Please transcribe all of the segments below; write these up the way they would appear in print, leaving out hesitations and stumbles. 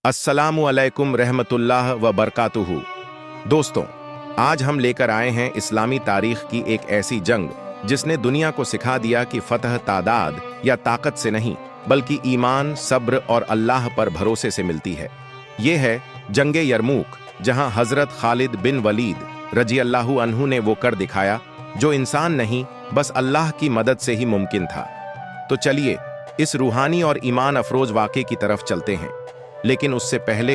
अस्सलामु अलैकुम रहमतुल्लाह व बरकातुहू। दोस्तों, आज हम लेकर आए हैं इस्लामी तारीख की एक ऐसी जंग जिसने दुनिया को सिखा दिया कि फतह तादाद या ताकत से नहीं बल्कि ईमान, सब्र और अल्लाह पर भरोसे से मिलती है। ये है जंगे यरमूक, जहां हजरत खालिद बिन वलीद रजी अल्लाहु अन्हु ने वो कर दिखाया जो इंसान नहीं बस अल्लाह की मदद से ही मुमकिन था। तो चलिए इस रूहानी और ईमान अफरोज वाक़े की तरफ चलते हैं। लेकिन उससे पहले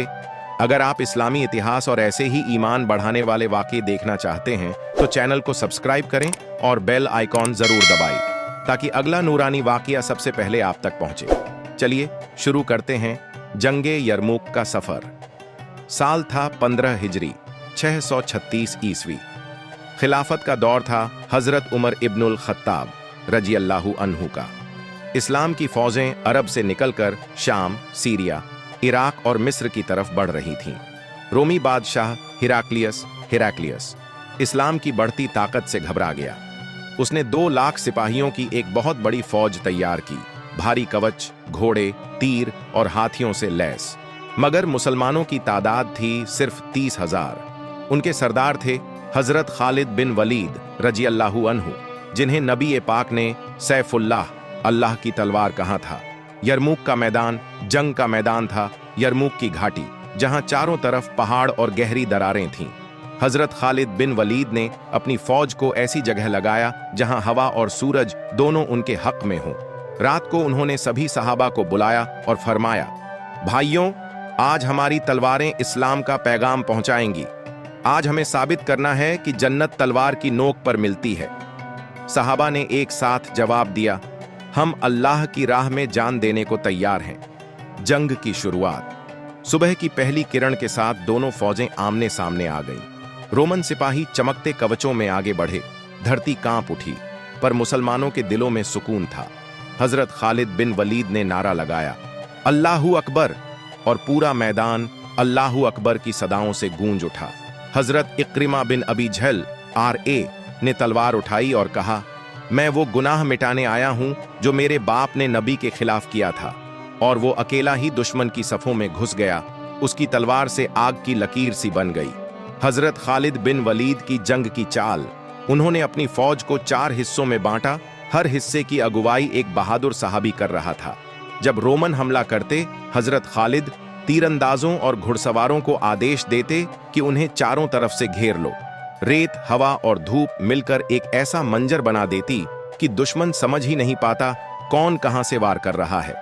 अगर आप इस्लामी इतिहास और ऐसे ही ईमान बढ़ाने वाले वाक़े देखना चाहते हैं तो चैनल को सब्सक्राइब करें और बेल आइकॉन जरूर दबाएं ताकि अगला नूरानी वाक़या सबसे पहले आप तक पहुंचे। चलिए शुरू करते हैं जंगे यरमूक का सफर। साल था 15 हिजरी 636 ईस्वी। खिलाफत का दौर था हजरत उमर इब्नुल खत्ताब रजी अल्लाहु अन्हु का। इस्लाम की फौजें अरब से निकलकर शाम, सीरिया, इराक और मिस्र की तरफ बढ़ रही थीं। रोमी बादशाह हिराक्लियस इस्लाम की बढ़ती ताकत से घबरा गया। उसने 2 लाख सिपाहियों की एक बहुत बड़ी फौज तैयार की, भारी कवच, घोड़े, तीर और हाथियों से लैस। मगर मुसलमानों की तादाद थी सिर्फ 30,000। उनके सरदार थे हजरत खालिद बिन वलीद रजी अल्लाहु अन्हु, जिन्हें नबी पाक ने सैफुल्लाह, अल्लाह की तलवार कहा था। यरमूक का मैदान जंग का मैदान था, यरमूक की घाटी, जहां चारों तरफ पहाड़ और गहरी दरारें थीं। हजरत खालिद बिन वलीद ने अपनी फौज को ऐसी जगह लगाया जहां हवा और सूरज दोनों उनके हक में हों। रात को उन्होंने सभी सहाबा को बुलाया और फरमाया, भाइयों, आज हमारी तलवारें इस्लाम का पैगाम पहुंचाएंगी। आज हमें साबित करना है कि जन्नत तलवार की नोक पर मिलती है। सहाबा ने एक साथ जवाब दिया, हम अल्लाह की राह में जान देने को तैयार हैं। जंग की शुरुआत। सुबह की पहली किरण के साथ दोनों फौजें आमने सामने आ गईं। रोमन सिपाही चमकते कवचों में आगे बढ़े, धरती कांप उठी, पर मुसलमानों के दिलों में सुकून था। हजरत खालिद बिन वलीद ने नारा लगाया, अल्लाहु अकबर, और पूरा मैदान अल्लाहु अकबर की सदाओं से गूंज उठा। हजरत इक्रिमा बिन अबी जहल RA ने तलवार उठाई और कहा, मैं वो गुनाह मिटाने आया हूं जो मेरे बाप ने नबी के खिलाफ किया था। और वो अकेला ही दुश्मन की सफों में घुस गया। उसकी तलवार से आग की लकीर सी बन गई। हजरत खालिद बिन वलीद की जंग की चाल। उन्होंने अपनी फौज को 4 हिस्सों में बांटा। हर हिस्से की अगुवाई एक बहादुर सहाबी कर रहा था। जब रोमन हमला करते, हजरत खालिद तीरंदाजों और घुड़सवारों को आदेश देते कि उन्हें चारों तरफ से घेर लो। रेत, हवा और धूप मिलकर एक ऐसा मंजर बना देती कि दुश्मन समझ ही नहीं पाता कौन कहां से वार कर रहा है।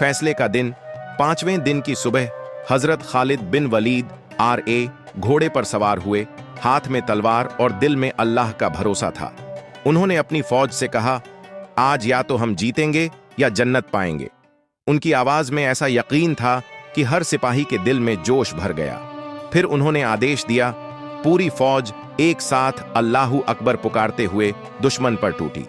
फैसले का दिन, 5वें दिन की सुबह, हजरत खालिद बिन वलीद RA घोड़े पर सवार हुए, हाथ में तलवार और दिल में अल्लाह का भरोसा था। उन्होंने अपनी फौज से कहा, आज या तो हम जीतेंगे या जन्नत पाएंगे। उनकी आवाज में ऐसा यकीन था कि हर सिपाही के दिल में जोश भर गया। फिर उन्होंने आदेश दिया, पूरी फौज एक साथ अल्लाहु अकबर पुकारते हुए दुश्मन पर टूटी।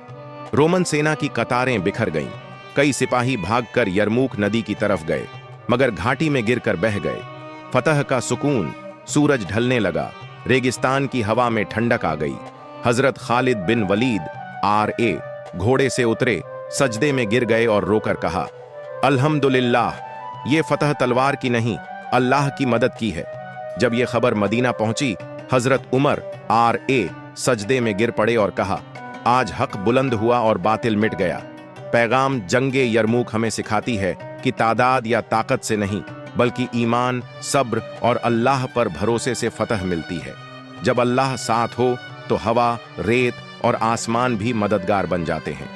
रोमन सेना की कतारें बिखर गईं। कई सिपाही भागकर यरमूक नदी की तरफ गए, मगर घाटी में गिरकर बह गए। फतह का सुकून। सूरज ढलने लगा, रेगिस्तान की हवा में ठंडक आ गई। हजरत खालिद बिन वलीद RA घोड़े से उतरे, सजदे में गिर गए और रोकर कहा, अल्हम्दुलिल्लाह, ये फतह तलवार की नहीं, अल्लाह की मदद की है। जब ये खबर मदीना पहुंची, हजरत उमर RA सजदे में गिर पड़े और कहा, आज हक बुलंद हुआ और बातिल मिट गया। पैगाम जंगे यरमूक हमें सिखाती है कि तादाद या ताकत से नहीं बल्कि ईमान, सब्र और अल्लाह पर भरोसे से फतह मिलती है। जब अल्लाह साथ हो तो हवा, रेत और आसमान भी मददगार बन जाते हैं।